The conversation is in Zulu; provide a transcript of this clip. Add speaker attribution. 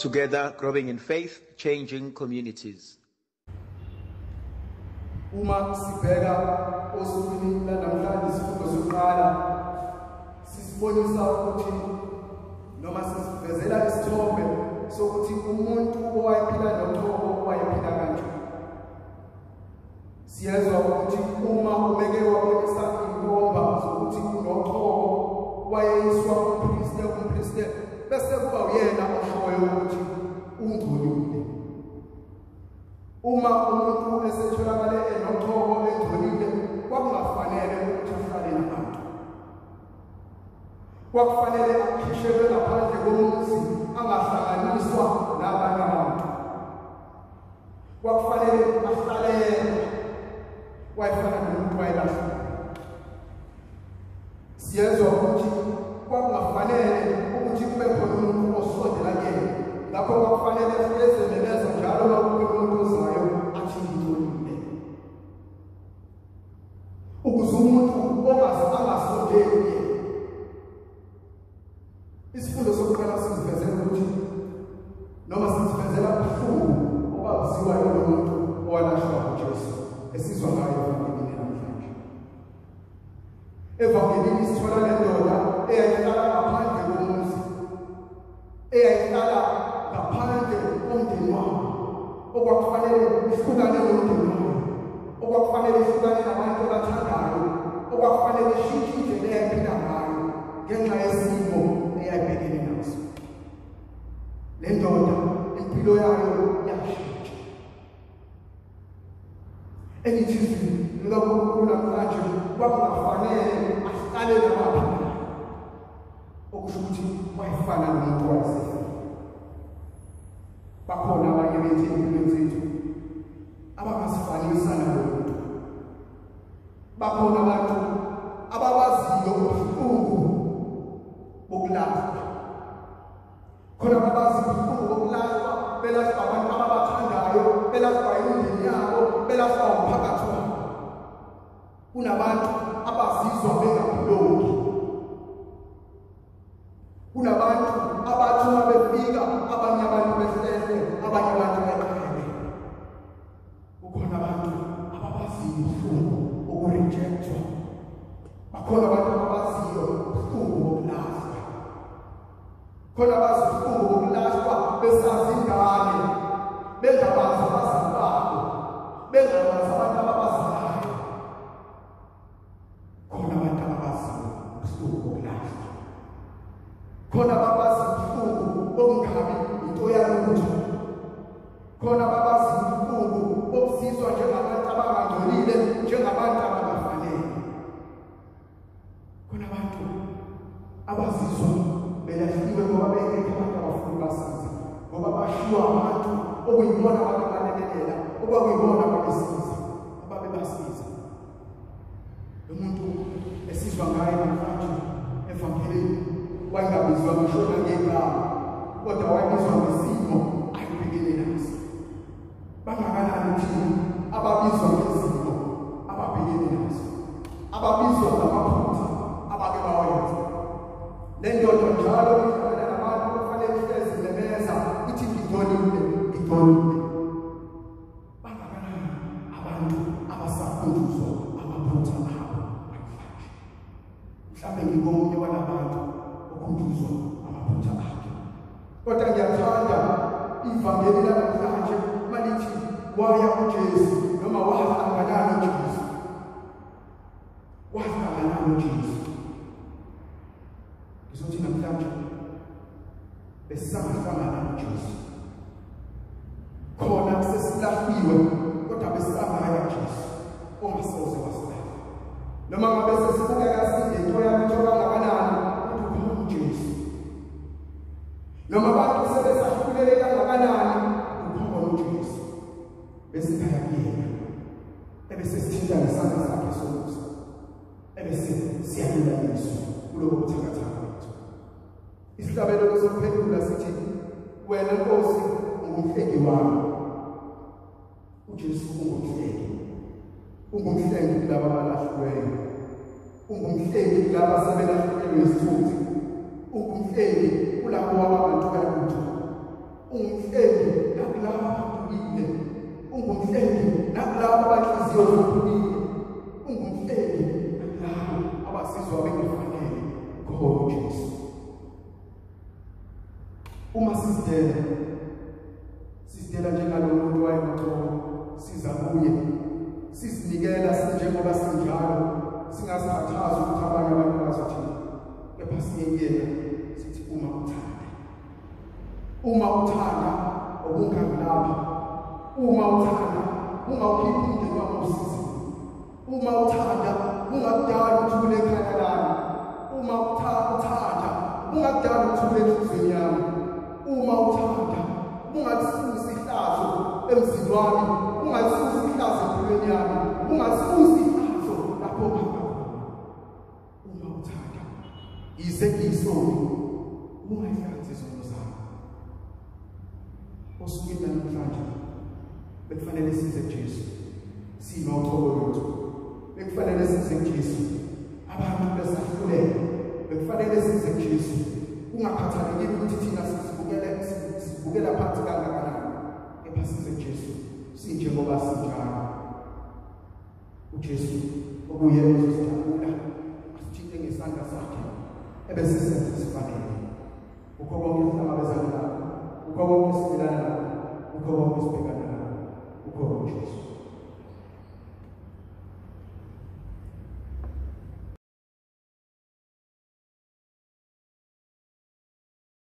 Speaker 1: Together, growing in faith, changing communities.
Speaker 2: Uma sibheka osukwini lanamhlanje isifundo sokuqala sisibonisa ukuthi noma sisivezela isithombe sokuthi umuntu owayephila nothoko wayephila kanjani. Siyezwa ukuthi uma umeke wabonisa inkomba zokuthi unothoko wayeyiswa umpriste bese kuba uyena oshoyo ukuthi ungcolile. Uma umuntu esetholakale enothoko engcolile kwakungafanele ukuthi ahlale nabantu. Kwakufanele akhishelwe ngaphandle komuzi angahlanganiswa nabanye abantu. Kwakufanele ahlale wayefana nomuntu wayelahlwa. Siyezwa ukuthi kwakungafanele ukuthi kube khona umuntu osondela kuyena. Lapho kwakufanele ezemeleza njalo lapho umuntu ozayo athi ngitholile. Ukuze umuntu angasondeli. Isifundo sokuqala sizivezela ukuthi noma sizivezela ubuhlungu obabuziwa yilo muntu owalahlwa uJesu esizwa ngayo evangelini namhlanje. Evangelini sithola le ndoda eyayihlala ngaphandle komuzi, eyayihlala ngaphandle komndeni wabo, okwakufanele ihlukane nomndeni wabo, okwakufanele ihlukane nabantu abathandayo, okwakufanele ishintshe indlela eyayiphila ngayo ngenxa yesimo eyayibhekene naso. Le ndoda impilo yayo yashintsha. Elithi likaNkulunkulu namhlanje kwakungafanele ahlale nabantu, okusho ukuthi wayefana nomuntu owayesefile. Bakhona abanye bethu empilweni zethu abangasifanisa nalo muntu. Bakhona abantu ababaziyo ubuhlungu bokulahla. Khona ababaziyo ubuhlungu bokulahla, belahla abantu ababathandayo, belahla imindeni yabo, belahla umphakathi wabo. Kunabantu abazizwa bengaphilongi. Kunabantu abathi uma befika abanye abantu behlele, abanye abantu bekhale. Kukhona abantu ababaziyo ubuhlungu bokurejectwa. Bakhona abantu ababaziyo ubuhlungu bokulahla. Khona abaziyo ubuhlungu bokulahla besazingane, bengabazi abazali babo, bengabazi abantu ababazalayo. Khona abantu ababaziyo ubuhlungu bokulahla. Khona ababazi ubuhlungu bokungabi into yalutho. Khona ababazi ubuhlungu bokuzizwa njengabantu abangangcolile, njengabantu abangafanele. Khona abantu abazizwa belahliwe ngoba bengekho abantu abafuna ubasiza, ngoba bashiwa abantu okuyibona abantu abalekelela, okwakuyibona ababesiza, ababebasiza. Umuntu esizwa ngaye namhlanje evangelini wayengabizwa ngishona ngegama, kodwa wayebizwa ngesimo ayibhekene naso. Bangakanani thina ababizwa ngesimo ababhekene naso, ababizwa ngamaphutha abake bawenza. Le ndoda njalo ihlala nabantu kufanele ihlezi nemeza ithi ngitholile. Bangakanani abantu abasakhunjuzwa amaphutha abo namhlanje. Mhlawumbe ngingomunye walabantu okhunjuzwa amaphutha akhe. Kodwa ngiyathanda ivangeli namhlanje malithi waya kuJesu noma wahlangana noJesu. Wahlangana noJesu. Ngizothi namhlanje besahlangana noJesu. Khona sesilahliwe kodwa besangaya uJesu ongasoze wasilahla. Noma ngabe sesibukeka singento yakho kangakanani ukhona uJesu. Noma abantu sebesahluleke kangakanani ukhona uJesu. Besikhaya kuyena. Ebese sithinta ngesandla sakhe somusa. Ebese siyalula Yesu kulobo buthakathaka bethu. Isihlabelelo sokuphendula sithi wena Nkosi ungumhleki wami. uJesu ungumhleki. Ungumhleki kulabo abalahliweyo. Ungumhleki kulabo asebelahlekelwe isithunzi. Ungumhleki kulabo abantu balutho. nakulabo abanhliziyo zophukile ungumhleli nakulabo abasizwa bengafanele kuholo Jesu. Uma sizidela njengalo muntu wayemathoko siza kuye sizinikela sinjengoba sinjalo singazikhathazi ukuthi abanye abantu bazothini kepha siyekela sithi uma uthanda okungakulapha uma uthanda ungawukhiphi umndeni wakho usizi uma uthanda ungakudala ukuthula ekhaya lami uma uthanda ungakudala ukuthula enhliziyweni yami uma uthanda ungasusi ihlazo emzini wami ungasusi ihlazo empilweni yami ungasusi ihlazo lapho khona uma uthanda yize ngiyisoni ungayikhathi izono zami osukwini namhlanje bekufanele size Jesu sinothoko lwethu bekufanele size Jesu abantu besahluleka bekufanele size Jesu ungakhathalekile ukuthi thina sibukela phansi kangakanani kepha size Jesu sinjengoba sinjalo uJesu obuye uzosijabula asithinte ngesandla sakhe ebese senze sifanele ukho konke sihlangabezana nakho ukho konke siphilana nakho ukho konke sibhekana nakho ukho Jesu.